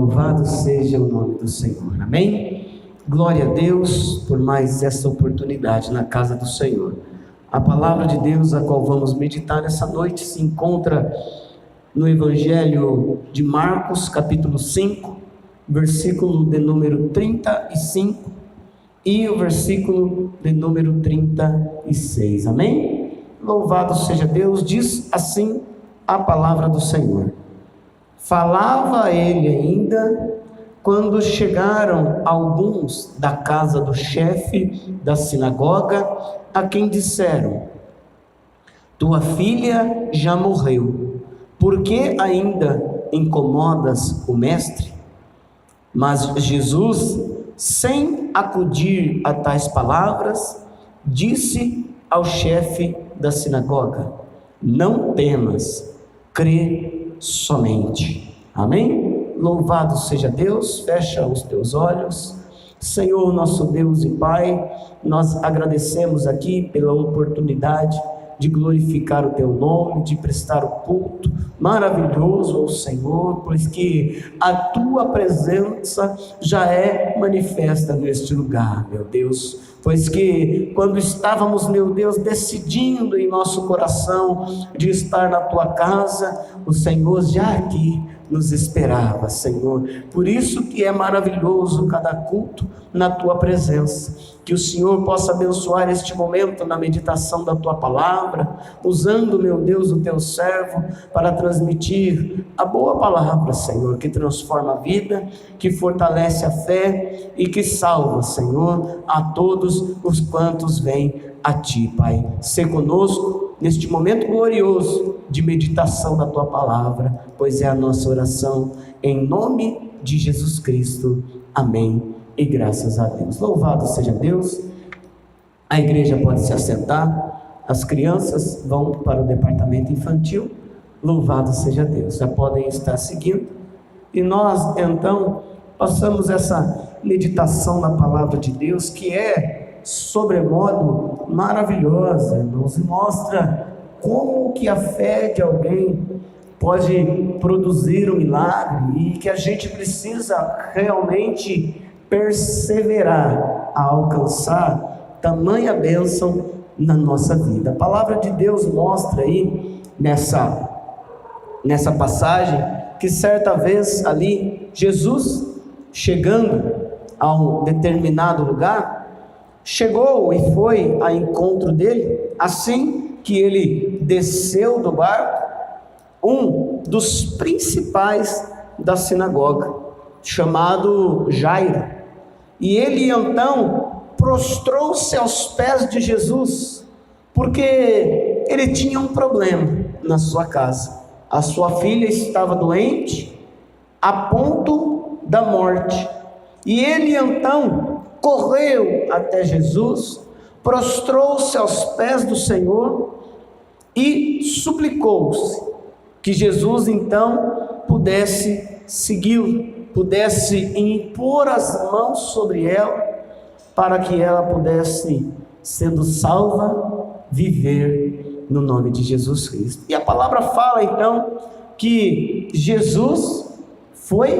Louvado seja o nome do Senhor, amém? Glória a Deus por mais essa oportunidade na casa do Senhor. A palavra de Deus a qual vamos meditar nessa noite se encontra no Evangelho de Marcos, capítulo 5, versículo de número 35 e o versículo de número 36, amém? Louvado seja Deus, diz assim a palavra do Senhor. Falava ele ainda quando chegaram alguns da casa do chefe da sinagoga, a quem disseram: tua filha já morreu, por que ainda incomodas o mestre? Mas Jesus, sem acudir a tais palavras, disse ao chefe da sinagoga: não temas, crê somente. Amém? Louvado seja Deus. Fecha os teus olhos. Senhor, nosso Deus e Pai, nós agradecemos aqui pela oportunidade de glorificar o teu nome, de prestar o culto maravilhoso ao Senhor, pois que a tua presença já é manifesta neste lugar, meu Deus. Pois que quando estávamos, meu Deus, decidindo em nosso coração de estar na tua casa, o Senhor já aqui nos esperava, Senhor. Por isso que é maravilhoso cada culto na tua presença. Que o Senhor possa abençoar este momento na meditação da tua palavra, usando, meu Deus, o teu servo para transmitir a boa palavra, Senhor, que transforma a vida, que fortalece a fé e que salva, Senhor, a todos os quantos vêm a ti, Pai. Sê conosco neste momento glorioso de meditação da tua palavra, pois é a nossa oração em nome de Jesus Cristo. Amém. E graças a Deus. Louvado seja Deus. A igreja pode se assentar. As crianças vão para o departamento infantil. Louvado seja Deus. Já podem estar seguindo. E nós então passamos essa meditação na palavra de Deus, que é sobremodo maravilhosa, irmãos, e mostra como que a fé de alguém pode produzir um milagre e que a gente precisa realmente perseverar a alcançar tamanha bênção na nossa vida. A palavra de Deus mostra aí nessa passagem que certa vez ali Jesus, chegando a um determinado lugar, chegou e foi a encontro dele. Assim que ele desceu do barco, um dos principais da sinagoga, chamado Jairo, e ele então prostrou-se aos pés de Jesus, porque ele tinha um problema na sua casa. A sua filha estava doente, a ponto da morte, e ele então correu até Jesus, prostrou-se aos pés do Senhor e suplicou-se que Jesus então pudesse segui-lo, pudesse impor as mãos sobre ela, para que ela pudesse, sendo salva, viver no nome de Jesus Cristo. E a palavra fala então que Jesus foi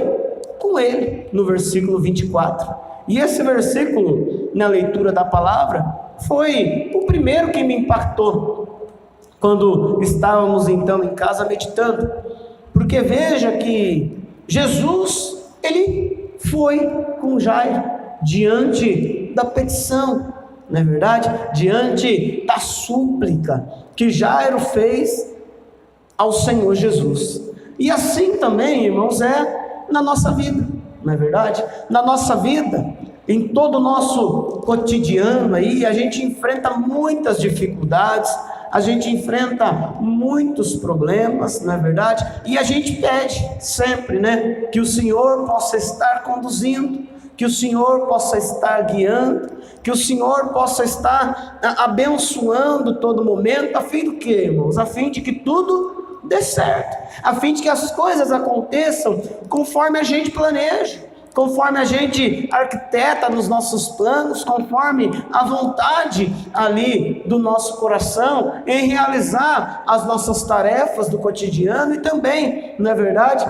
com ele, no versículo 24. E esse versículo, na leitura da palavra, foi o primeiro que me impactou, quando estávamos então em casa meditando, porque veja que Jesus, ele foi com Jairo, diante da petição, não é verdade? Diante da súplica que Jairo fez ao Senhor Jesus. E assim também, irmãos, é na nossa vida, não é verdade? Na nossa vida, em todo o nosso cotidiano aí, a gente enfrenta muitas dificuldades, a gente enfrenta muitos problemas, não é verdade? E a gente pede sempre, né, que o Senhor possa estar conduzindo, que o Senhor possa estar guiando, que o Senhor possa estar abençoando todo momento, a fim do que, irmãos? A fim de que tudo dê certo, a fim de que as coisas aconteçam conforme a gente planeja, conforme a gente arquiteta nos nossos planos, conforme a vontade ali do nosso coração em realizar as nossas tarefas do cotidiano e também, não é verdade?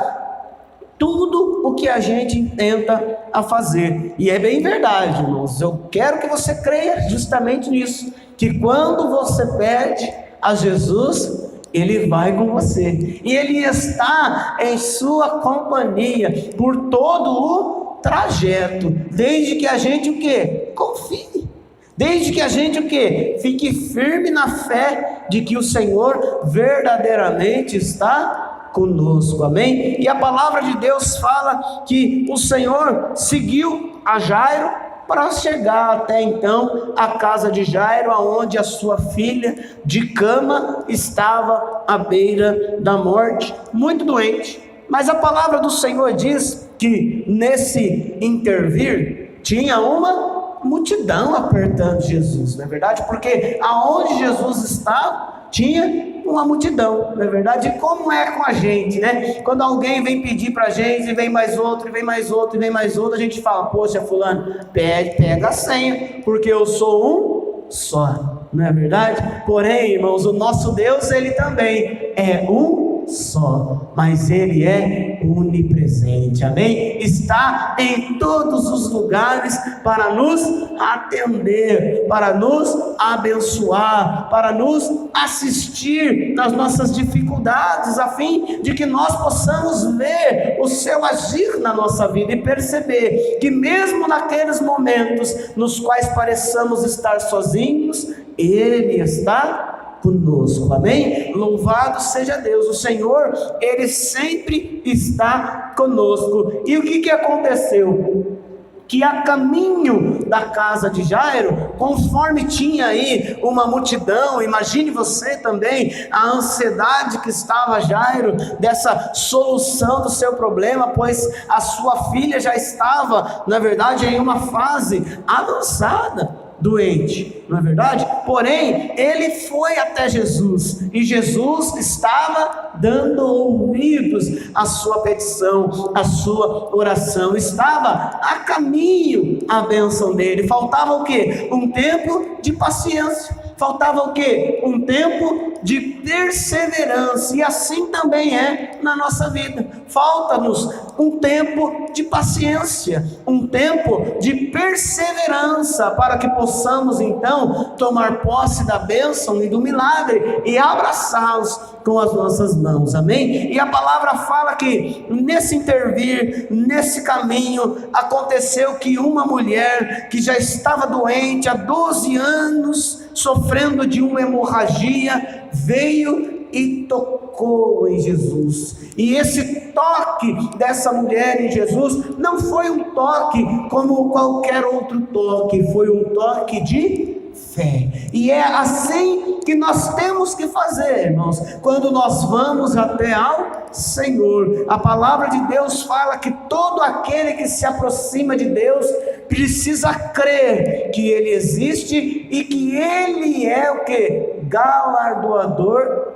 tudo o que a gente intenta a fazer. E é bem verdade, irmãos. Eu quero que você creia justamente nisso, que quando você pede a Jesus, Ele vai com você, e Ele está em sua companhia por todo o trajeto, desde que a gente o quê? Confie, desde que a gente o quê? Fique firme na fé de que o Senhor verdadeiramente está conosco, amém? E a palavra de Deus fala que o Senhor seguiu a Jairo para chegar até então a casa de Jairo, aonde a sua filha de cama estava à beira da morte, muito doente. Mas a palavra do Senhor diz que nesse intervir tinha uma multidão apertando Jesus, não é verdade? Porque aonde Jesus estava tinha uma multidão, não é verdade? E como é com a gente, né? Quando alguém vem pedir para a gente, e vem mais outro, e vem mais outro, e vem mais outro, a gente fala: poxa, fulano, pega a senha, porque eu sou um só, não é verdade? Porém, irmãos, o nosso Deus, Ele também é um só, mas Ele é onipresente, amém? Está em todos os lugares para nos atender, para nos abençoar, para nos assistir nas nossas dificuldades, a fim de que nós possamos ver o seu agir na nossa vida e perceber que mesmo naqueles momentos nos quais pareçamos estar sozinhos, Ele está conosco, amém? Louvado seja Deus, o Senhor, Ele sempre está conosco. E o que aconteceu? Que a caminho da casa de Jairo, conforme tinha aí uma multidão, imagine você também a ansiedade que estava Jairo dessa solução do seu problema, pois a sua filha já estava, na verdade, em uma fase avançada, doente, não é verdade? Porém, ele foi até Jesus, e Jesus estava dando ouvidos à sua petição, à sua oração, estava a caminho a bênção dele. Faltava o quê? Um tempo de paciência, faltava o quê? Um tempo de perseverança, e assim também é na nossa vida. Falta-nos um tempo de paciência, um tempo de perseverança, para que possamos então tomar posse da bênção e do milagre e abraçá-los com as nossas mãos, amém? E a palavra fala que nesse intervir, nesse caminho, aconteceu que uma mulher que já estava doente há 12 anos, sofrendo de uma hemorragia, veio e tocou em Jesus. E esse toque dessa mulher em Jesus não foi um toque como qualquer outro toque, foi um toque de fé. E é assim que nós temos que fazer, irmãos, quando nós vamos até ao Senhor. A palavra de Deus fala que todo aquele que se aproxima de Deus precisa crer que Ele existe e que Ele é o que? Galardoador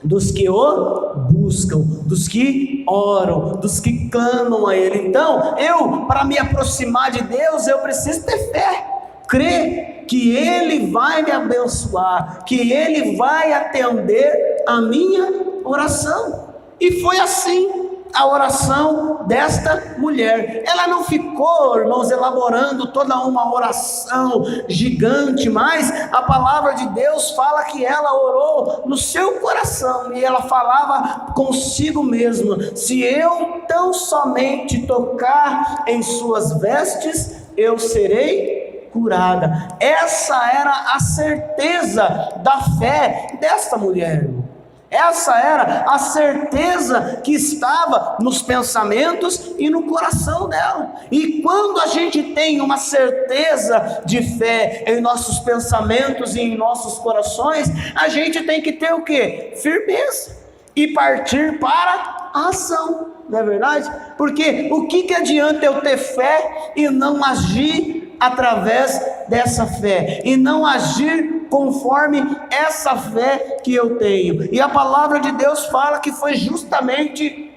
dos que o buscam, dos que oram, dos que clamam a Ele. Então, para me aproximar de Deus, eu preciso ter fé, crer que Ele vai me abençoar, que Ele vai atender a minha oração. E foi assim a oração desta mulher. Ela não ficou, irmãos, elaborando toda uma oração gigante, mas a palavra de Deus fala que ela orou no seu coração, e ela falava consigo mesma: se eu tão somente tocar em suas vestes, eu serei curada. Essa era a certeza da fé desta mulher. Essa era a certeza que estava nos pensamentos e no coração dela. E quando a gente tem uma certeza de fé em nossos pensamentos e em nossos corações, a gente tem que ter o quê? Firmeza e partir para a ação, não é verdade? Porque o que adianta eu ter fé e não agir através dessa fé, e não agir conforme essa fé que eu tenho? E a palavra de Deus fala que foi justamente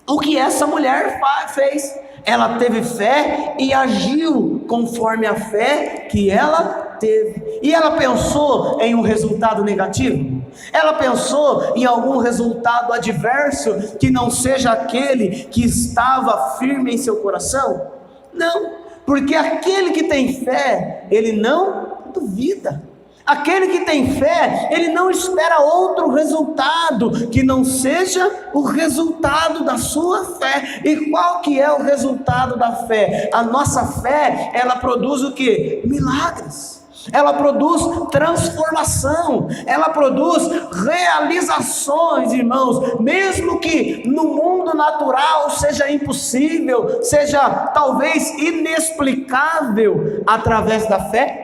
o que essa mulher fez. Ela teve fé e agiu conforme a fé que ela teve. E ela pensou em um resultado negativo? Ela pensou em algum resultado adverso que não seja aquele que estava firme em seu coração? Não, porque aquele que tem fé, ele não duvida. Aquele que tem fé, ele não espera outro resultado que não seja o resultado da sua fé. E qual que é o resultado da fé? A nossa fé, ela produz o quê? Milagres. Ela produz transformação, ela produz realizações, irmãos, mesmo que no mundo natural seja impossível, seja talvez inexplicável, através da fé,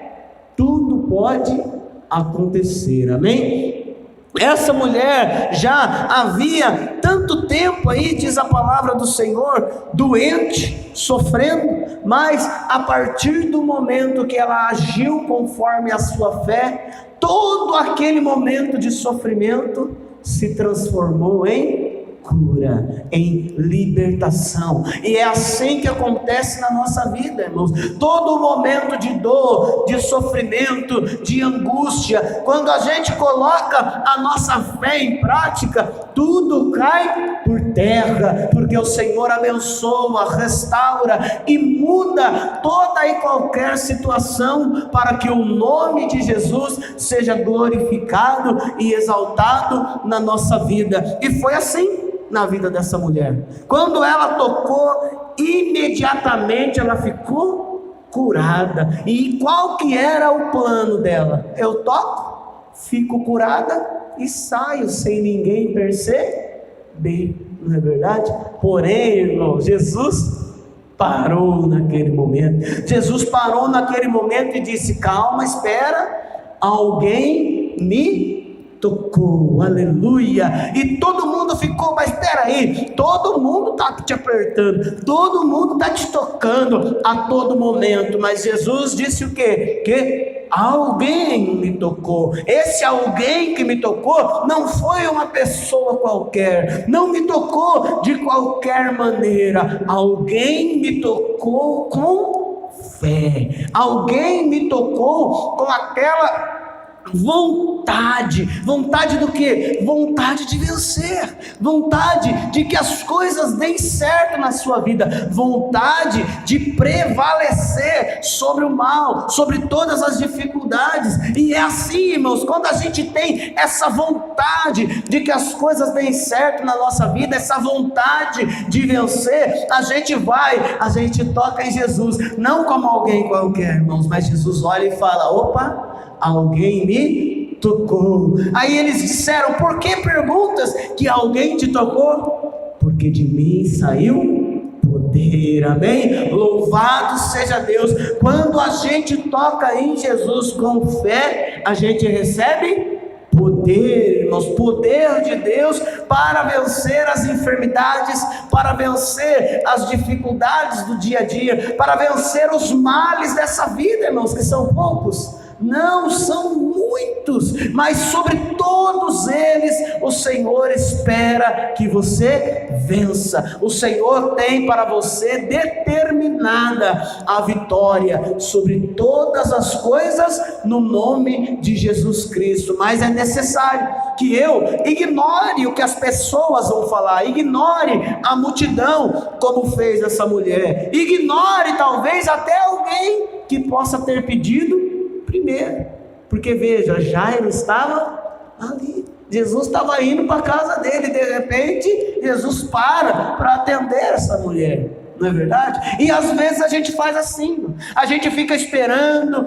tudo pode acontecer, amém? Essa mulher já havia tanto tempo aí, diz a palavra do Senhor, doente, sofrendo, mas a partir do momento que ela agiu conforme a sua fé, todo aquele momento de sofrimento se transformou em cura, em libertação. E é assim que acontece na nossa vida, irmãos. Todo momento de dor, de sofrimento, de angústia, quando a gente coloca a nossa fé em prática, tudo cai por terra, porque o Senhor abençoa, restaura e muda toda e qualquer situação, para que o nome de Jesus seja glorificado e exaltado na nossa vida. E foi assim na vida dessa mulher. Quando ela tocou, imediatamente ela ficou curada. E qual que era o plano dela? Eu toco, fico curada e saio sem ninguém perceber, não é verdade? Porém, irmão, Jesus parou naquele momento. Jesus parou naquele momento e disse: calma, espera, alguém me tocou, aleluia. E todo mundo ficou: mas espera aí, todo mundo está te apertando, todo mundo está te tocando a todo momento. Mas Jesus disse o quê? Que alguém me tocou. Esse alguém que me tocou não foi uma pessoa qualquer, não me tocou de qualquer maneira. Alguém me tocou com fé, alguém me tocou com aquela vontade do que? Vontade de vencer, vontade de que as coisas deem certo na sua vida, vontade de prevalecer sobre o mal, sobre todas as dificuldades. E é assim, irmãos, quando a gente tem essa vontade de que as coisas deem certo na nossa vida, essa vontade de vencer, a gente toca em Jesus, não como alguém qualquer, irmãos, mas Jesus olha e fala: opa, alguém me tocou. Aí eles disseram: por que perguntas que alguém te tocou? Porque de mim saiu poder, amém? Louvado seja Deus. Quando a gente toca em Jesus com fé, a gente recebe poder, irmãos, poder de Deus para vencer as enfermidades, para vencer as dificuldades do dia a dia, para vencer os males dessa vida, irmãos, que são poucos. Não, são muitos, mas sobre todos eles o Senhor espera que você vença. O Senhor tem para você determinada a vitória sobre todas as coisas no nome de Jesus Cristo. Mas é necessário que eu ignore o que as pessoas vão falar, ignore a multidão, como fez essa mulher, ignore talvez até alguém que possa ter pedido primeiro, porque veja, Jairo estava ali, Jesus estava indo para a casa dele, de repente Jesus para atender essa mulher, não é verdade? E às vezes a gente faz assim, a gente fica esperando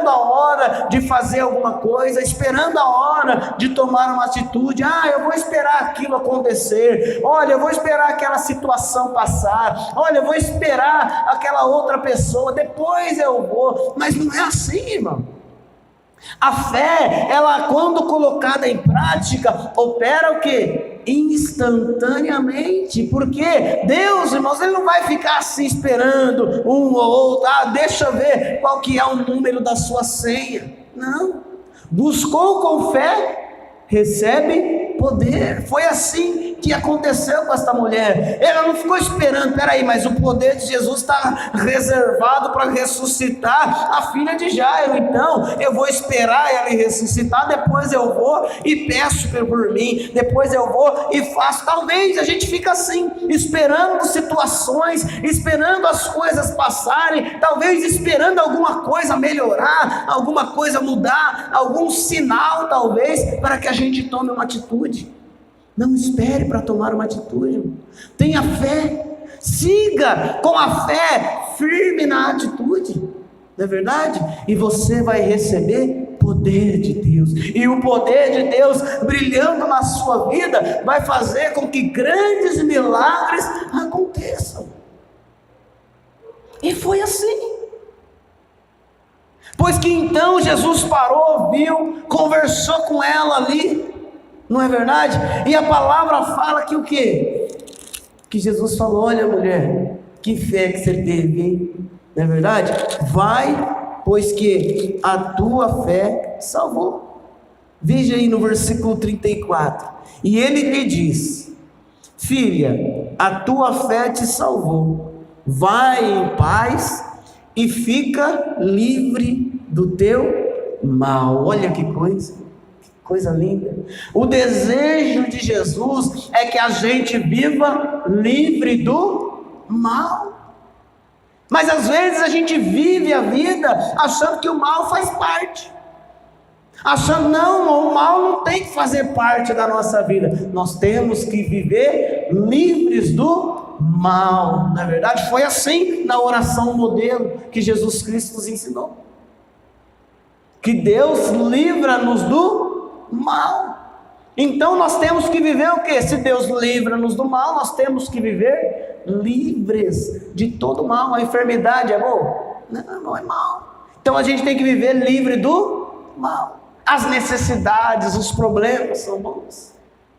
a hora de fazer alguma coisa, esperando a hora de tomar uma atitude. Eu vou esperar aquilo acontecer, olha, eu vou esperar aquela situação passar, olha, eu vou esperar aquela outra pessoa, depois eu vou. Mas não é assim, irmão. A fé, ela quando colocada em prática, opera o quê? Instantaneamente, porque Deus, irmãos, Ele não vai ficar assim esperando um ou outro, deixa eu ver qual que é o número da sua senha. Não, buscou com fé, recebe poder. Foi assim que aconteceu com esta mulher. Ela não ficou esperando, peraí, mas o poder de Jesus está reservado para ressuscitar a filha de Jairo, então eu vou esperar ela ressuscitar, depois eu vou e peço por mim, depois eu vou e faço. Talvez a gente fica assim, esperando situações, esperando as coisas passarem, talvez esperando alguma coisa melhorar, alguma coisa mudar, algum sinal talvez, para que a gente tome uma atitude. Não espere para tomar uma atitude, tenha fé, siga com a fé firme na atitude, não é verdade? E você vai receber poder de Deus, e o poder de Deus brilhando na sua vida vai fazer com que grandes milagres aconteçam. E foi assim. Pois que então Jesus parou, viu, conversou com ela ali, não é verdade? E a palavra fala que o quê? Que Jesus falou: olha, mulher, que fé que você teve, hein? Não é verdade? Vai, pois que a tua fé salvou. Veja aí no versículo 34. E ele lhe diz: filha, a tua fé te salvou. Vai em paz e fica livre do teu mal. Olha que coisa linda. O desejo de Jesus é que a gente viva livre do mal. Mas às vezes a gente vive a vida achando que o mal faz parte, achando, não, o mal não tem que fazer parte da nossa vida. Nós temos que viver livres do mal. Na verdade, foi assim na oração modelo que Jesus Cristo nos ensinou, que Deus livra-nos do mal. Então nós temos que viver o quê? Se Deus livra-nos do mal, nós temos que viver livres de todo mal. A enfermidade é boa? Não é mal. Então a gente tem que viver livre do mal. As necessidades, os problemas são bons?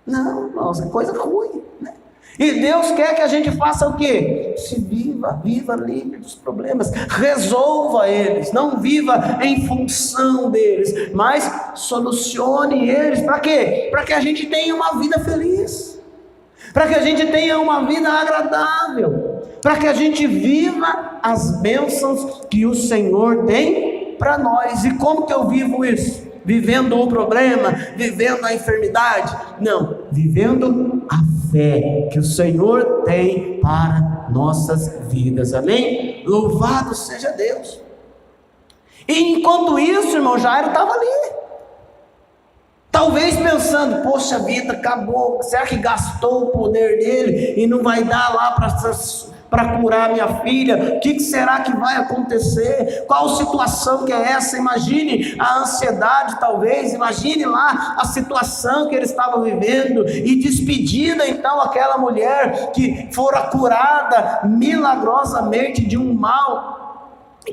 Não, é coisa ruim, né? E Deus quer que a gente faça o quê? Se viva livre dos problemas, resolva eles, não viva em função deles, mas solucione eles. Para quê? Para que a gente tenha uma vida feliz, para que a gente tenha uma vida agradável, para que a gente viva as bênçãos que o Senhor tem para nós. E como que eu vivo isso? Vivendo o problema, vivendo a enfermidade? Não, vivendo a fé que o Senhor tem para nossas vidas, amém? Louvado seja Deus. E enquanto isso, irmão, Jairo estava ali, talvez pensando: poxa vida, acabou, será que gastou o poder dele e não vai dar lá para curar minha filha? O que será que vai acontecer? Qual situação que é essa? Imagine a ansiedade, talvez, imagine lá a situação que ele estava vivendo, e despedida então aquela mulher que fora curada milagrosamente de um mal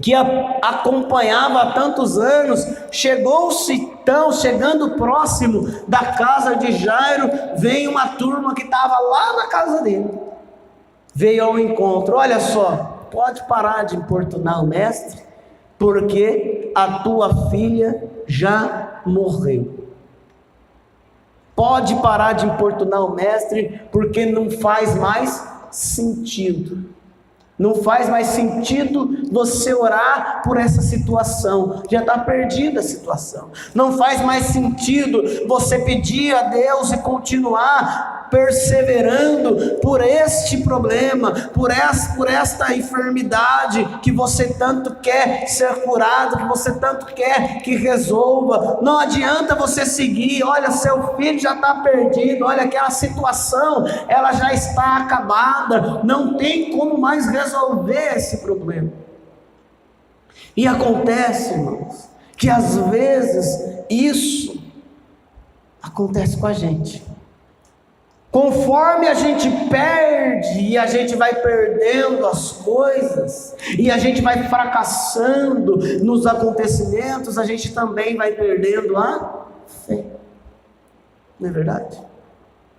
que a acompanhava há tantos anos. Chegou-se então, chegando próximo da casa de Jairo, veio uma turma que estava lá na casa dele, veio ao encontro. Olha só, pode parar de importunar o mestre, porque a tua filha já morreu. Pode parar de importunar o mestre, porque não faz mais sentido. Não faz mais sentido você orar por essa situação, já está perdida a situação. Não faz mais sentido você pedir a Deus e continuar perseverando por este problema, por esta enfermidade que você tanto quer ser curado, que você tanto quer que resolva. Não adianta você seguir. Olha, seu filho já está perdido, olha, aquela situação, ela já está acabada, não tem como mais resolver esse problema. E acontece, irmãos, que às vezes isso acontece com a gente. Conforme a gente perde e a gente vai perdendo as coisas, e a gente vai fracassando nos acontecimentos, a gente também vai perdendo a fé. Não é verdade?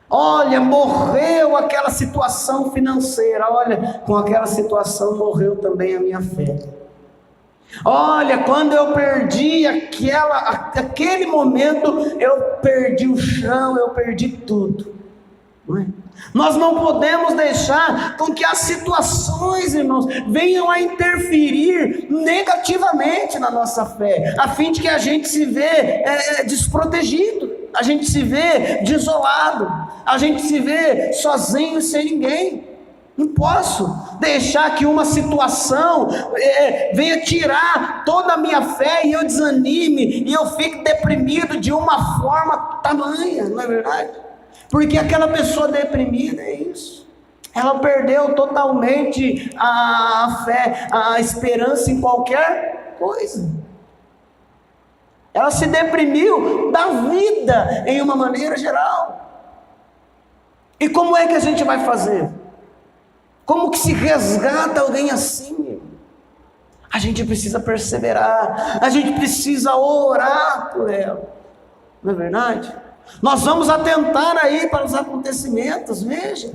Olha, morreu aquela situação financeira, olha, com aquela situação morreu também a minha fé. Olha, quando eu perdi aquele momento, eu perdi o chão, eu perdi tudo. não é? Nós não podemos deixar com que as situações, irmãos, venham a interferir negativamente na nossa fé, a fim de que a gente se vê desprotegido, a gente se vê desolado, a gente se vê sozinho, sem ninguém. Não posso deixar que uma situação venha tirar toda a minha fé e eu desanime e eu fique deprimido de uma forma tamanha, não é verdade? Porque aquela pessoa deprimida é isso. Ela perdeu totalmente a fé, a esperança em qualquer coisa. Ela se deprimiu da vida em uma maneira geral. E como é que a gente vai fazer? Como que se resgata alguém assim? A gente precisa perseverar, a gente precisa orar por ela, não é verdade? Nós vamos atentar aí para os acontecimentos, veja,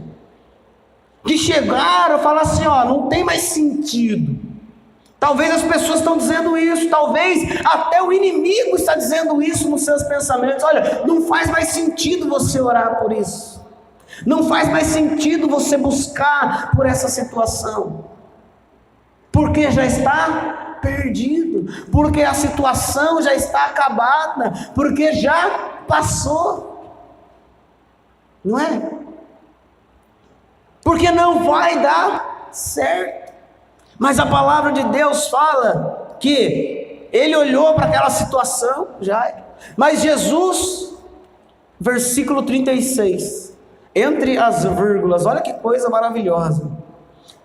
que chegaram, falar assim, não tem mais sentido. Talvez as pessoas estão dizendo isso, talvez até o inimigo está dizendo isso nos seus pensamentos. Olha, não faz mais sentido você orar por isso. Não faz mais sentido você buscar por essa situação, porque já está perdido, porque a situação já está acabada, porque já passou, não é? Porque não vai dar certo. Mas a palavra de Deus fala que ele olhou para aquela situação, mas Jesus, versículo 36, entre as vírgulas, olha que coisa maravilhosa.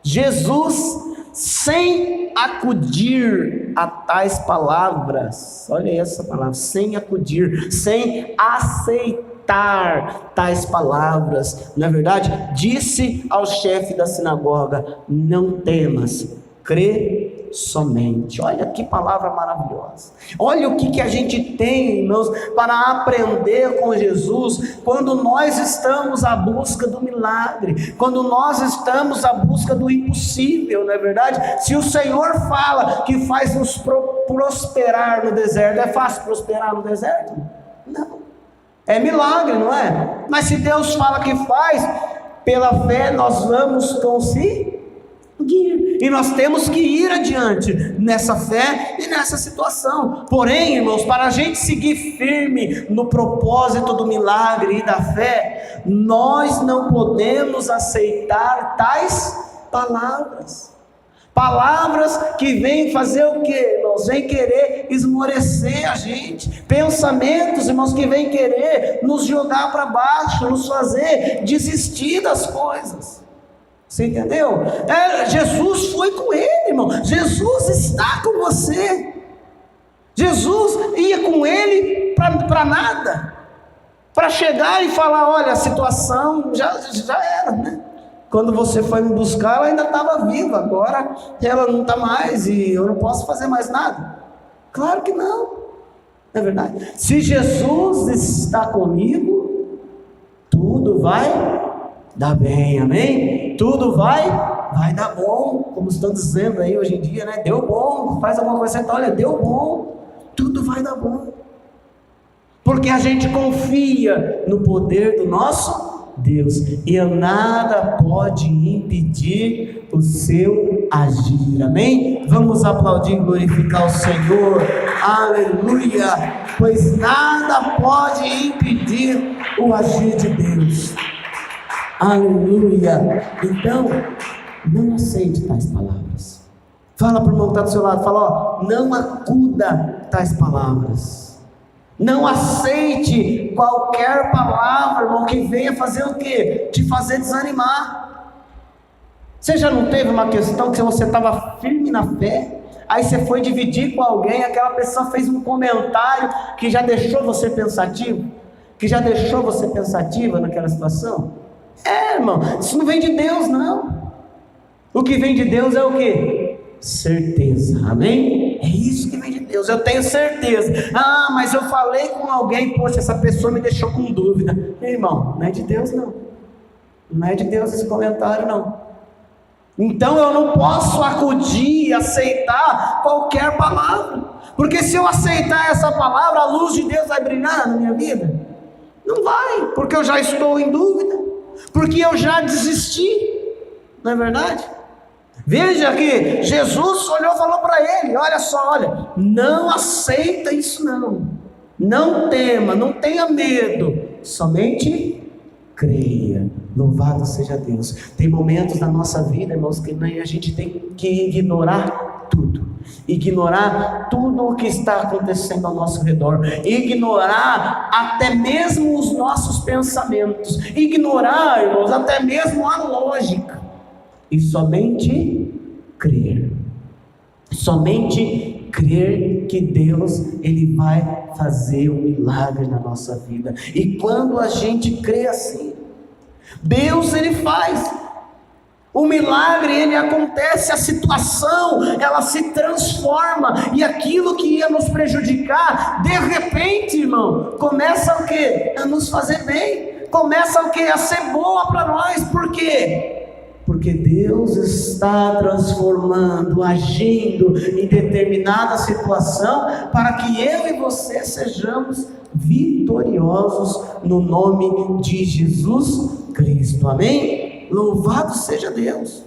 Jesus, sem acudir a tais palavras, olha essa palavra, sem acudir, sem aceitar tais palavras, não é verdade? Disse ao chefe da sinagoga: não temas, crê somente. Olha que palavra maravilhosa. Olha o que a gente tem, irmãos, para aprender com Jesus quando nós estamos à busca do milagre, quando nós estamos à busca do impossível, não é verdade? Se o Senhor fala que faz nos prosperar no deserto, é fácil prosperar no deserto? Não. É milagre, não é? Mas se Deus fala que faz, pela fé nós vamos conseguir. E nós temos que ir adiante nessa fé e nessa situação. Porém, irmãos, para a gente seguir firme no propósito do milagre e da fé, nós não podemos aceitar tais palavras. Palavras que vêm fazer o quê, irmãos? Vêm querer esmorecer a gente. Pensamentos, irmãos, que vêm querer nos jogar para baixo, nos fazer desistir das coisas. Você entendeu? Jesus foi com ele, irmão. Jesus está com você. Jesus ia com ele para nada, para chegar e falar: olha, a situação já era, né? Quando você foi me buscar, ela ainda estava viva, agora ela não está mais e eu não posso fazer mais nada. Claro que não, não é verdade? Se Jesus está comigo, tudo vai dar bem, amém? Tudo vai dar bom, como estão dizendo aí hoje em dia, né? Deu bom, faz alguma coisa, olha, deu bom, tudo vai dar bom, porque a gente confia no poder do nosso Deus, e nada pode impedir o seu agir, amém? Vamos aplaudir e glorificar o Senhor, aleluia, pois nada pode impedir o agir de Deus. Aleluia. Então, não aceite tais palavras. Fala para o irmão que está do seu lado, fala, não acuda tais palavras. Não aceite qualquer palavra, irmão, que venha fazer o quê? Te fazer desanimar. Você já não teve uma questão que você estava firme na fé, aí você foi dividir com alguém, aquela pessoa fez um comentário que já deixou você pensativo? Que já deixou você pensativa naquela situação? Irmão, isso não vem de Deus, não. O que vem de Deus é o quê? Certeza, amém? É isso que vem de Deus, eu tenho certeza. Mas eu falei com alguém, poxa, essa pessoa me deixou com dúvida. Irmão, não é de Deus, não. Não é de Deus esse comentário, não. Então eu não posso acudir e aceitar qualquer palavra, porque se eu aceitar essa palavra, a luz de Deus vai brilhar na minha vida? Não vai, porque eu já estou em dúvida. porque eu já desisti, não é verdade? Veja que Jesus olhou e falou para ele: olha só, olha, não aceita isso não tema, não tenha medo, somente creia. Louvado seja Deus. Tem momentos na nossa vida, irmãos, que a gente tem que ignorar tudo o que está acontecendo ao nosso redor, ignorar até mesmo os nossos pensamentos, ignorar, irmãos, até mesmo a lógica, e somente crer que Deus, Ele vai fazer um milagre na nossa vida. E quando a gente crê assim, Deus, Ele faz o milagre, ele acontece, a situação, ela se transforma, e aquilo que ia nos prejudicar, de repente, irmão, começa o quê? A nos fazer bem, começa o quê? A ser boa para nós. Por quê? Porque Deus está transformando, agindo em determinada situação, para que eu e você sejamos vitoriosos no nome de Jesus Cristo, amém? Louvado seja Deus.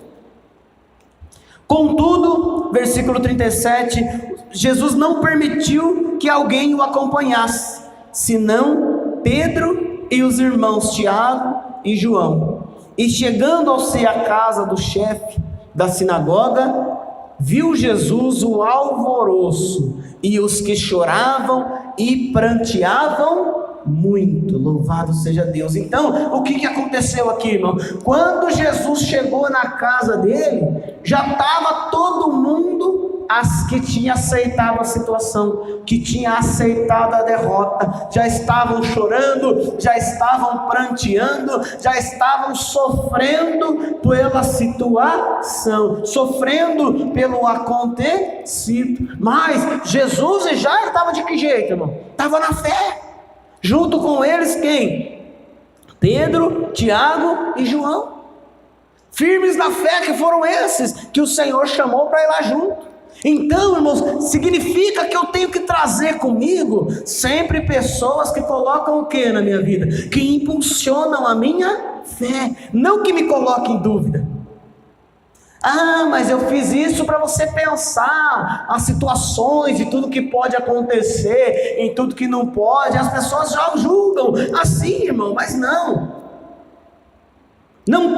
Contudo, versículo 37, Jesus não permitiu que alguém o acompanhasse, senão Pedro e os irmãos Tiago e João. E chegando-se à casa do chefe da sinagoga, viu Jesus o alvoroço e os que choravam e pranteavam muito. Louvado seja Deus. Então, o que aconteceu aqui, irmão? Quando Jesus chegou na casa dele, já estava todo mundo que tinha aceitado a situação, que tinha aceitado a derrota, já estavam chorando, já estavam pranteando, já estavam sofrendo pela situação, sofrendo pelo acontecido. Mas Jesus já estava de que jeito, irmão? Estava na fé. Junto com eles quem? Pedro, Tiago e João. Firmes na fé, que foram esses que o Senhor chamou para ir lá junto. Então, irmãos, significa que eu tenho que trazer comigo sempre pessoas que colocam o que na minha vida? Que impulsionam a minha fé, não que me coloquem em dúvida. Ah, mas eu fiz isso para você pensar as situações e tudo que pode acontecer, em tudo que não pode. As pessoas já julgam assim, irmão, mas não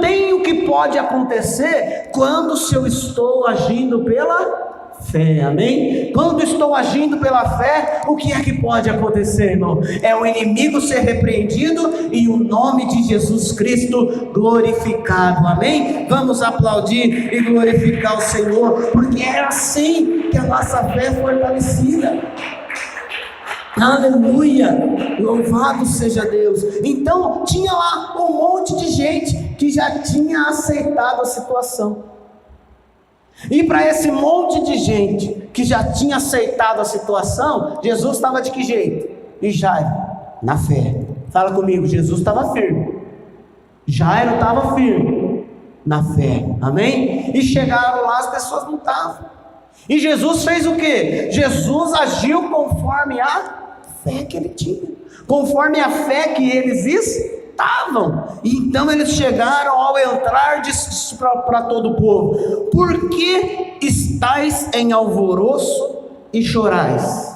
tem o que pode acontecer quando se eu estou agindo pela fé, amém? Quando estou agindo pela fé, o que é que pode acontecer, irmão? É o inimigo ser repreendido e o nome de Jesus Cristo glorificado, amém? Vamos aplaudir e glorificar o Senhor, porque é assim que a nossa fé é fortalecida. Aleluia, louvado seja Deus. Então tinha lá um monte de gente que já tinha aceitado a situação. E para esse monte de gente que já tinha aceitado a situação, Jesus estava de que jeito? E Jairo? Na fé. Fala comigo, Jesus estava firme. Jairo estava firme na fé, amém? E chegaram lá, as pessoas não estavam. E Jesus fez o quê? Jesus agiu conforme a fé que ele tinha, conforme a fé que eles estavam. E então eles chegaram ao entrar, disse para todo o povo: por que estáis em alvoroço e chorais?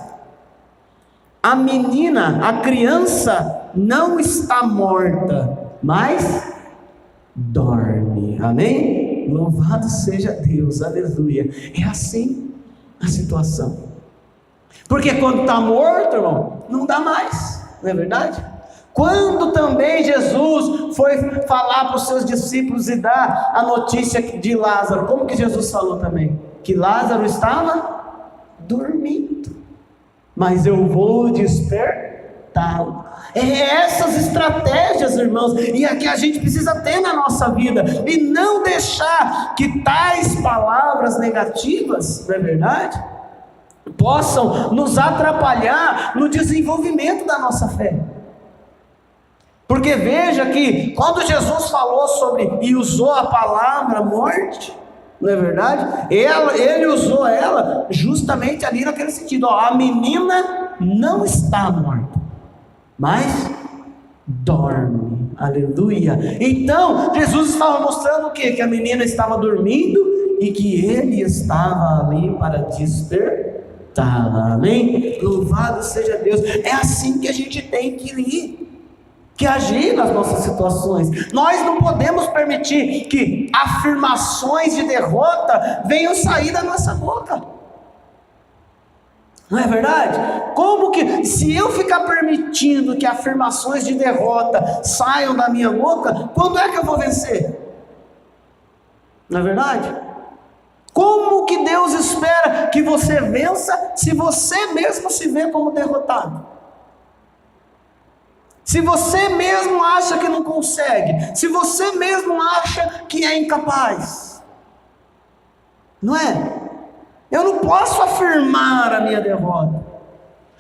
A menina, a criança não está morta, mas dorme, amém? Louvado seja Deus, aleluia. É assim a situação, porque quando está morto, irmão, não dá mais, não é verdade? Quando também Jesus foi falar para os seus discípulos e dar a notícia de Lázaro, como que Jesus falou também? Que Lázaro estava dormindo, mas eu vou despertá-lo. É essas estratégias, irmãos, e é que a gente precisa ter na nossa vida, e não deixar que tais palavras negativas, não é verdade, possam nos atrapalhar no desenvolvimento da nossa fé. Porque veja que quando Jesus falou sobre e usou a palavra morte, não é verdade? Ele usou ela justamente ali naquele sentido, a menina não está morta, mas dorme, Aleluia. Então, Jesus estava mostrando o quê? Que a menina estava dormindo e que ele estava ali para despertá-la. Amém? Louvado seja Deus. É assim que a gente tem que agir nas nossas situações. Nós não podemos permitir que afirmações de derrota venham sair da nossa boca. Não é verdade? Como que, se eu ficar permitindo que afirmações de derrota saiam da minha boca, quando é que eu vou vencer? Não é verdade? Como que Deus espera que você vença se você mesmo se vê como derrotado? Se você mesmo acha que não consegue, se você mesmo acha que é incapaz, não é? Eu não posso afirmar a minha derrota.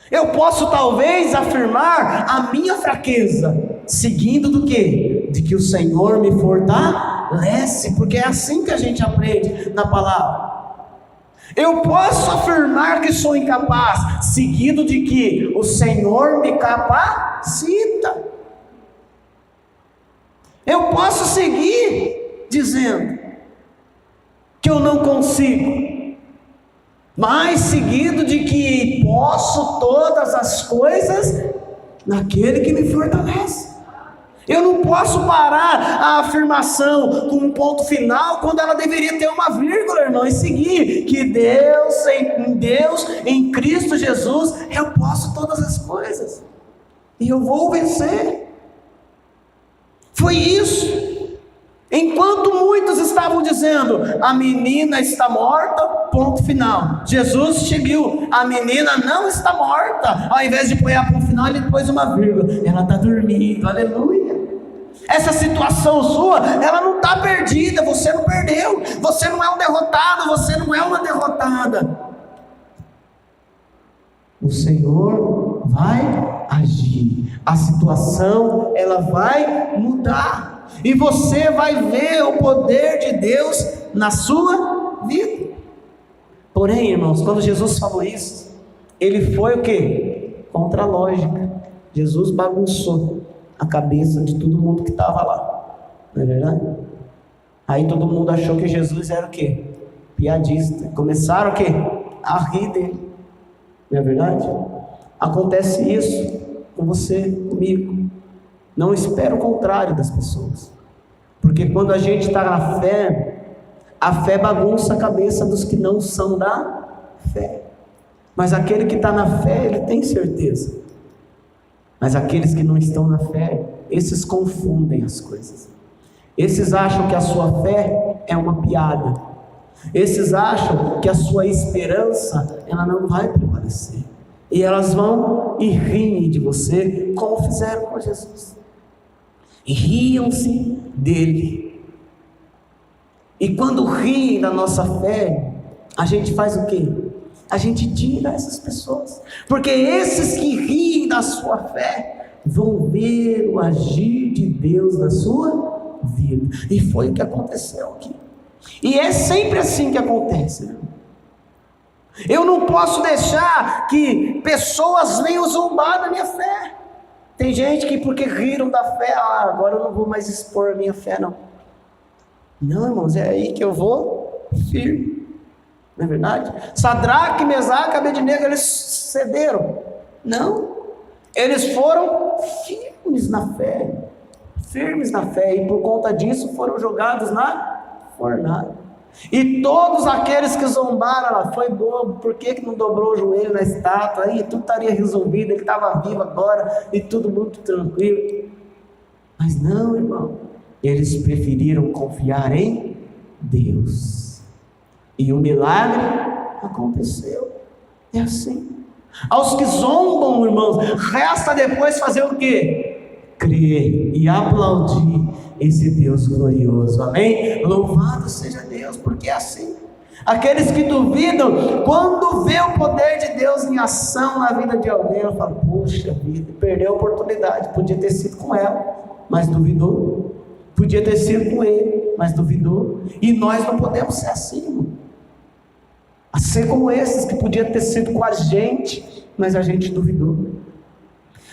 Eu posso talvez afirmar a minha fraqueza, seguindo do quê? De que o Senhor me fortalece, porque é assim que a gente aprende na palavra. Eu posso afirmar que sou incapaz, seguido de que o Senhor me capacita. Eu posso seguir dizendo que eu não consigo, mas seguido de que posso todas as coisas naquele que me fortalece. Eu não posso parar a afirmação com um ponto final, quando ela deveria ter uma vírgula, irmão, e seguir que Deus, em Cristo Jesus, eu posso todas as coisas, e eu vou vencer. Foi isso. Enquanto muitos estavam dizendo, a menina está morta, ponto final. Jesus seguiu, a menina não está morta. Ao invés de pôr a ponto final, ele pôs uma vírgula. Ela está dormindo, aleluia. Essa situação sua, ela não está perdida, você não perdeu. Você não é um derrotado, você não é uma derrotada. O Senhor vai agir. A situação, ela vai mudar. E você vai ver o poder de Deus na sua vida. Porém, irmãos, quando Jesus falou isso, ele foi o quê? Contra a lógica. Jesus bagunçou a cabeça de todo mundo que estava lá. Não é verdade? Aí todo mundo achou que Jesus era o quê? Piadista. Começaram o quê? A rir dele. Não é verdade? Acontece isso com você, comigo. Não espera o contrário das pessoas, porque quando a gente está na fé, a fé bagunça a cabeça dos que não são da fé, mas aquele que está na fé, ele tem certeza. Mas aqueles que não estão na fé, esses confundem as coisas. Esses acham que a sua fé é uma piada. Esses acham que a sua esperança, ela não vai prevalecer, e elas vão e riem de você, como fizeram com Jesus. E riam-se dele. E quando riem da nossa fé, a gente faz o quê? A gente tira essas pessoas, porque esses que riem da sua fé vão ver o agir de Deus na sua vida. E foi o que aconteceu aqui. E é sempre assim que acontece, né? Eu não posso deixar que pessoas venham zombar da minha fé. Tem gente que, porque riram da fé, agora eu não vou mais expor a minha fé, não. Não, irmãos, é aí que eu vou firme. Não é verdade? Sadraque, Mesaque, Abednego, eles cederam. Não. Eles foram firmes na fé. Firmes na fé. E por conta disso foram jogados na fornalha. E todos aqueles que zombaram, ela foi bobo, por que não dobrou o joelho na estátua? Aí tudo estaria resolvido, ele estava vivo agora, e tudo muito tranquilo. Mas não, irmão, eles preferiram confiar em Deus, e o milagre aconteceu. É assim. Aos que zombam, irmãos, resta depois fazer o quê? Crer e aplaudir esse Deus glorioso, amém? Louvado seja Deus, porque é assim. Aqueles que duvidam, quando vê o poder de Deus em ação na vida de alguém, ela fala, puxa vida, perdeu a oportunidade, podia ter sido com ela, mas duvidou. Podia ter sido com ele, mas duvidou. E nós não podemos ser assim, irmão. Assim como esses que podia ter sido com a gente, mas a gente duvidou.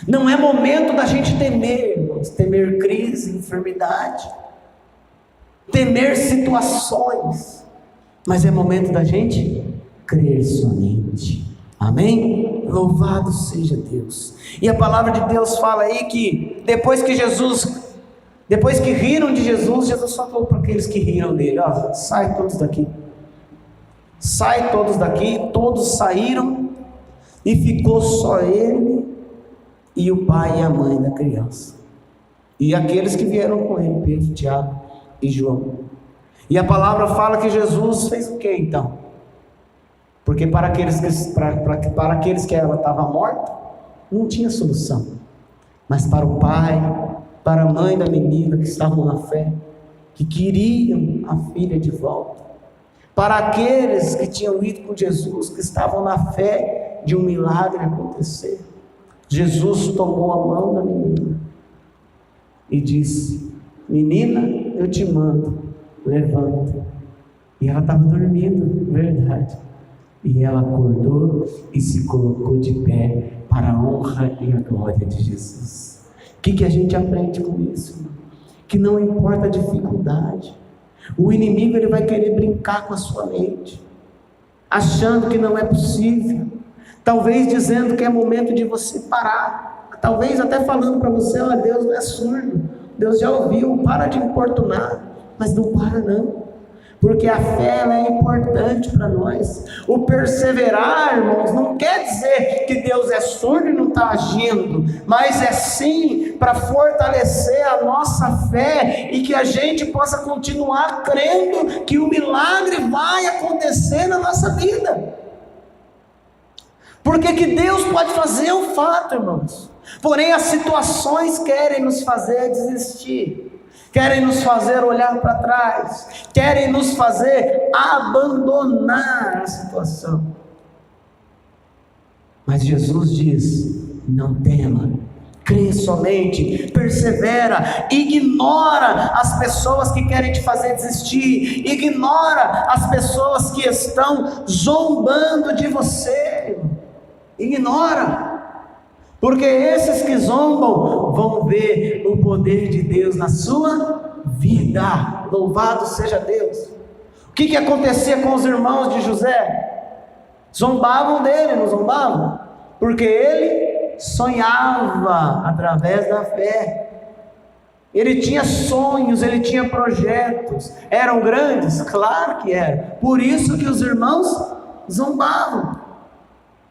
Não é momento da gente temer, irmãos. temer, temer crise, enfermidade, temer situações, mas é momento da gente crer somente. Amém? Louvado seja Deus. E a palavra de Deus fala aí que depois que riram de Jesus, Jesus falou para aqueles que riram dele: ó, sai todos daqui. Sai todos daqui. Todos saíram e ficou só ele e o pai e a mãe da criança. E aqueles que vieram com ele, Pedro, Tiago e João. E a palavra fala que Jesus fez o que então? Porque para aqueles que ela estava morta, não tinha solução. Mas para o pai, para a mãe da menina que estavam na fé, que queriam a filha de volta, para aqueles que tinham ido com Jesus, que estavam na fé de um milagre acontecer, Jesus tomou a mão da menina e disse: menina, eu te mando, levanta. E ela estava dormindo, verdade. E ela acordou e se colocou de pé para a honra e a glória de Jesus. O que a gente aprende com isso? Que não importa a dificuldade, o inimigo ele vai querer brincar com a sua mente, achando que não é possível, talvez dizendo que é momento de você parar, talvez até falando para você: olha, Deus não é surdo, Deus já ouviu, para de importunar. Mas não para não, porque a fé ela é importante para nós. O perseverar, irmãos, não quer dizer que Deus é surdo e não está agindo, mas é sim para fortalecer a nossa fé e que a gente possa continuar crendo que o milagre vai acontecer na nossa vida. Porque que Deus pode fazer o fato, irmãos. Porém as situações querem nos fazer desistir, querem nos fazer olhar para trás, querem nos fazer abandonar a situação. Mas Jesus diz: não tema, crê somente, persevera, ignora as pessoas que querem te fazer desistir, ignora as pessoas que estão zombando de você, ignora. Porque esses que zombam vão ver o poder de Deus na sua vida. Louvado seja Deus. O que acontecia com os irmãos de José? Zombavam dele, não zombavam? Porque ele sonhava através da fé. Ele tinha sonhos, ele tinha projetos. Eram grandes? Claro que eram. Por isso que os irmãos zombavam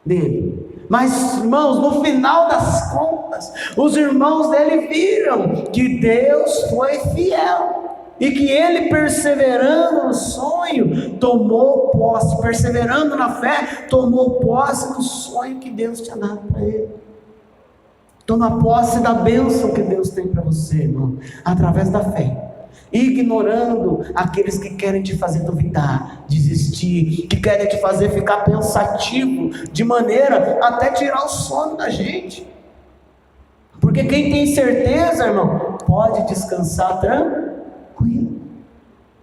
dele. Mas, irmãos, no final das contas, os irmãos dele viram que Deus foi fiel e que ele, perseverando no sonho, tomou posse, perseverando na fé, tomou posse do sonho que Deus tinha dado para ele. Toma posse da bênção que Deus tem para você, irmão, através da fé. Ignorando aqueles que querem te fazer duvidar, desistir, que querem te fazer ficar pensativo, de maneira até tirar o sono da gente. Porque quem tem certeza, irmão, pode descansar tranquilo.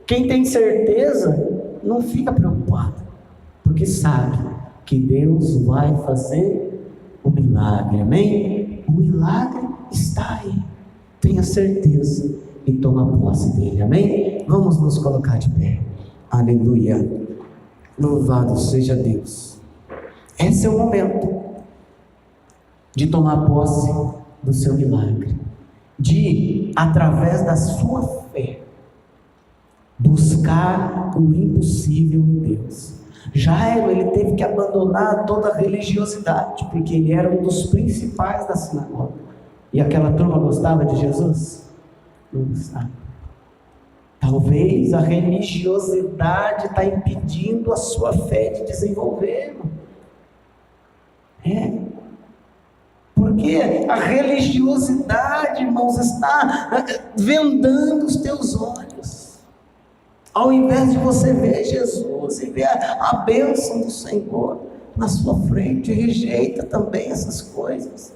Quem tem certeza não fica preocupado, porque sabe que Deus vai fazer o milagre, amém? O milagre está aí, tenha certeza e toma posse dele, amém? Vamos nos colocar de pé, aleluia, louvado seja Deus. Esse é o momento de tomar posse do seu milagre, de, através da sua fé, buscar o impossível em Deus. Jairo, ele teve que abandonar toda a religiosidade, porque ele era um dos principais da sinagoga, e aquela turma gostava de Jesus? Não gostava. Talvez a religiosidade está impedindo a sua fé de desenvolver, irmão. Porque a religiosidade, irmãos, está vendando os teus olhos. Ao invés de você ver Jesus e ver a bênção do Senhor na sua frente, rejeita também essas coisas.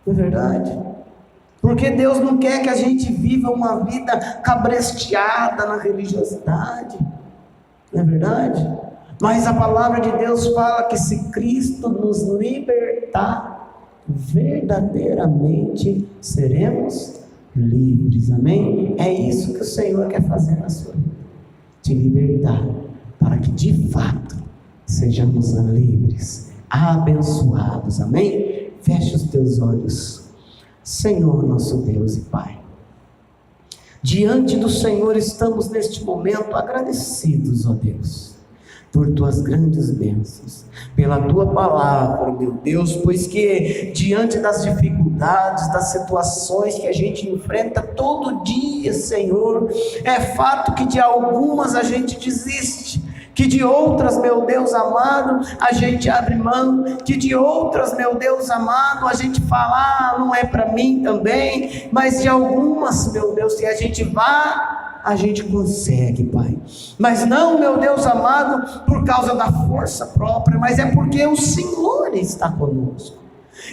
Não é verdade? Porque Deus não quer que a gente viva uma vida cabresteada na religiosidade. Não é verdade? Mas a palavra de Deus fala que se Cristo nos libertar, verdadeiramente seremos livres. Amém? É isso que o Senhor quer fazer na sua vida, te libertar, para que de fato sejamos livres, abençoados. Amém? Feche os teus olhos. Senhor, nosso Deus e Pai, diante do Senhor estamos neste momento agradecidos, ó Deus, por tuas grandes bênçãos, pela tua palavra, meu Deus, pois que diante das dificuldades, das situações que a gente enfrenta todo dia, Senhor, é fato que de algumas a gente desiste, que de outras, meu Deus amado, a gente abre mão, que de outras, meu Deus amado, a gente fala, não é para mim também, mas de algumas, meu Deus, se a gente vá, a gente consegue, Pai, mas não, meu Deus amado, por causa da força própria, mas é porque o Senhor está conosco,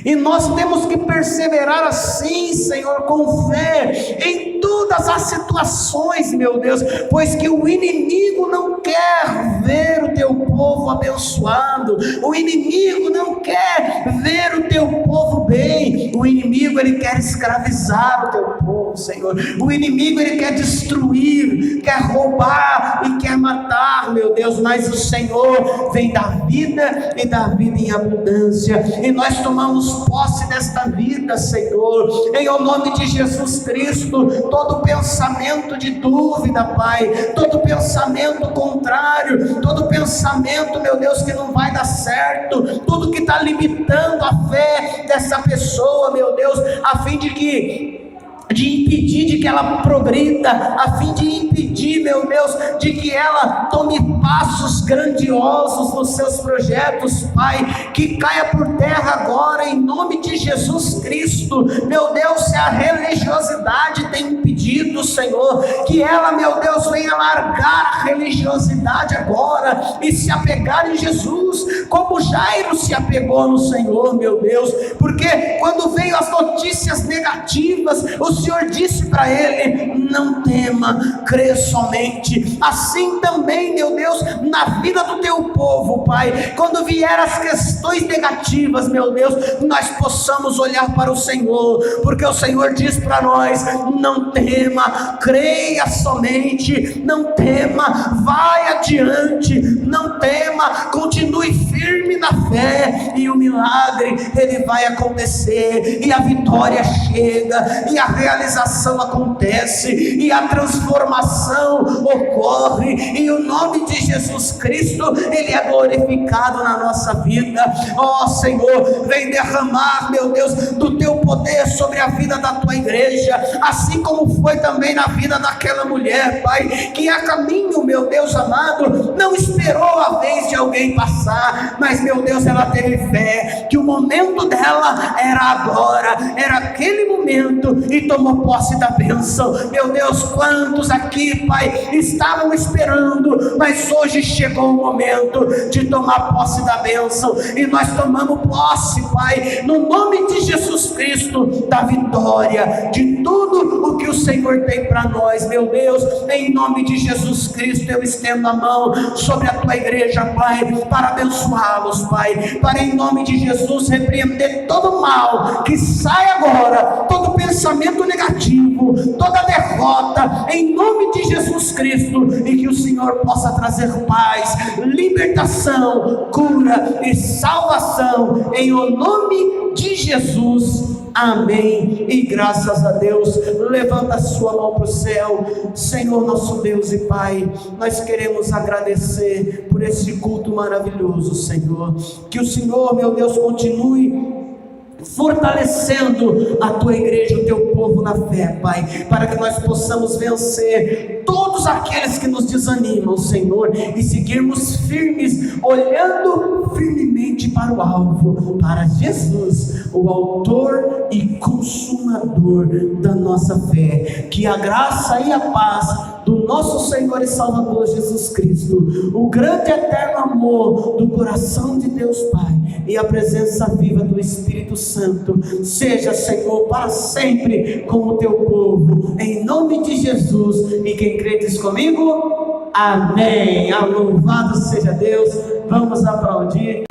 e nós temos que perseverar assim, Senhor, com fé, em todas as situações, meu Deus, pois que o inimigo não quer ver o teu povo abençoado, o inimigo não quer ver o teu povo bem, o inimigo ele quer escravizar o teu povo, Senhor, o inimigo ele quer destruir, quer roubar e quer matar, meu Deus, mas o Senhor vem dar vida e dar vida em abundância, e nós tomamos posse desta vida, Senhor, em o nome de Jesus Cristo. Todo pensamento de dúvida, Pai, todo pensamento contrário, todo pensamento, meu Deus, que não vai dar certo, tudo que está limitando a fé dessa pessoa, meu Deus, a fim de impedir de que ela progrida, a fim de impedir, meu Deus, de que ela tome passos grandiosos nos seus projetos, Pai, que caia por terra agora, em nome de Jesus Cristo, meu Deus, se a religiosidade tem impedido, Senhor, que ela, meu Deus, venha largar a religiosidade agora, e se apegar em Jesus, como Jairo se apegou no Senhor, meu Deus, porque quando veio as notícias negativas, o Senhor disse para ele, não tema, crê somente. Assim também, meu Deus, na vida do teu povo, Pai, quando vier as questões negativas, meu Deus, nós possamos olhar para o Senhor, porque o Senhor diz para nós, não tema, creia somente, não tema, vai adiante, não tema, continue firme na fé, e o milagre, ele vai acontecer, e a vitória chega, e a realização acontece, e a transformação ocorre, e o nome de Jesus Cristo, ele é glorificado na nossa vida. Ó Senhor, vem derramar, meu Deus, do teu poder sobre a vida da tua igreja, assim como foi também na vida daquela mulher, Pai, que a caminho, meu Deus amado, não esperou a vez de alguém passar, mas, meu Deus, ela teve fé, que o momento dela era agora, era aquele momento, e tomou posse da bênção. Meu Deus, quantos aqui, Pai, estavam esperando, mas hoje chegou o momento de tomar posse da bênção, e nós tomamos posse, Pai, no nome de Jesus Cristo, da vitória, de tudo o que o Senhor tem para nós, meu Deus, em nome de Jesus Cristo, eu estendo a mão sobre a tua igreja, Pai, para abençoá-los, Pai, para em nome de Jesus repreender todo mal, que sai agora, todo pensamento negativo, toda derrota, em nome de Jesus Cristo, e que o Senhor possa trazer paz, libertação, cura e salvação, em o nome de Jesus, amém, e graças a Deus. Levanta a sua mão para o céu. Senhor nosso Deus e Pai, nós queremos agradecer por esse culto maravilhoso, Senhor, que o Senhor, meu Deus, continue fortalecendo a tua igreja, o teu povo na fé, Pai, para que nós possamos vencer todos aqueles que nos desanimam, Senhor, e seguirmos firmes, olhando firmemente para o alvo, para Jesus, o autor e consumador da nossa fé. Que a graça e a paz do nosso Senhor e Salvador Jesus Cristo, o grande e eterno amor do coração de Deus Pai, e a presença viva do Espírito Santo, seja, Senhor, para sempre com o teu povo, em nome de Jesus. E quem crê diz comigo, amém. Louvado seja Deus. Vamos aplaudir.